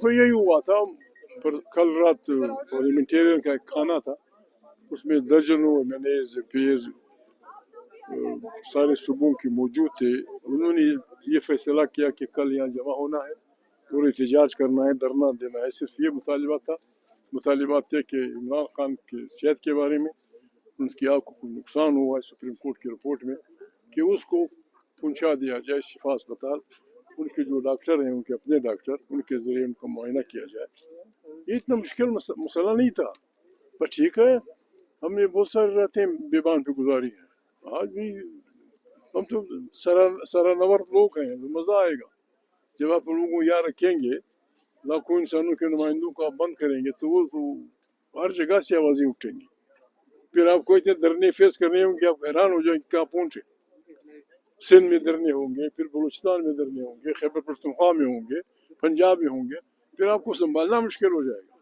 تو یہی ہوا تھا، پر کل رات پارلیمنٹیرین کا ایک کھانا تھا، اس میں درجنوں مینیز پیز سارے صوبوں کے موجود تھے. انہوں نے یہ فیصلہ کیا کہ کل یہاں جمع ہونا ہے اور احتجاج کرنا ہے، دھرنا دینا ہے. صرف یہ مطالبات تھے کہ عمران خان کی صحت کے بارے میں، ان کی آنکھ کو کوئی نقصان ہوا ہے سپریم کورٹ کی رپورٹ میں، کہ اس کو پہنچا دیا جائے شفا اسپتال. ان کے جو ڈاکٹر ہیں، ان کے اپنے ڈاکٹر، ان کے ذریعے ان کا معائنہ کیا جائے. یہ اتنا مشکل مسئلہ نہیں تھا. پر ٹھیک ہے، ہم نے بہت سارے راتیں بیبان پہ گزاری ہیں. آج بھی ہم تو سرانور لوگ ہیں، مزہ آئے گا جب آپ لوگوں کو یہاں رکھیں گے، لاکھوں انسانوں کے نمائندوں کو آپ بند کریں گے تو وہ تو ہر جگہ سے آوازیں اٹھیں گی. پھر آپ کو اتنے دھرنے فیس کرنے ہوں گے، آپ حیران ہو جائیں گے کہاں پہنچے. سندھ میں دھرنے ہوں گے، پھر بلوچستان میں دھرنے ہوں گے، خیبر پختونخوا میں ہوں گے، پنجاب میں ہوں گے. پھر آپ کو سنبھالنا مشکل ہو جائے گا.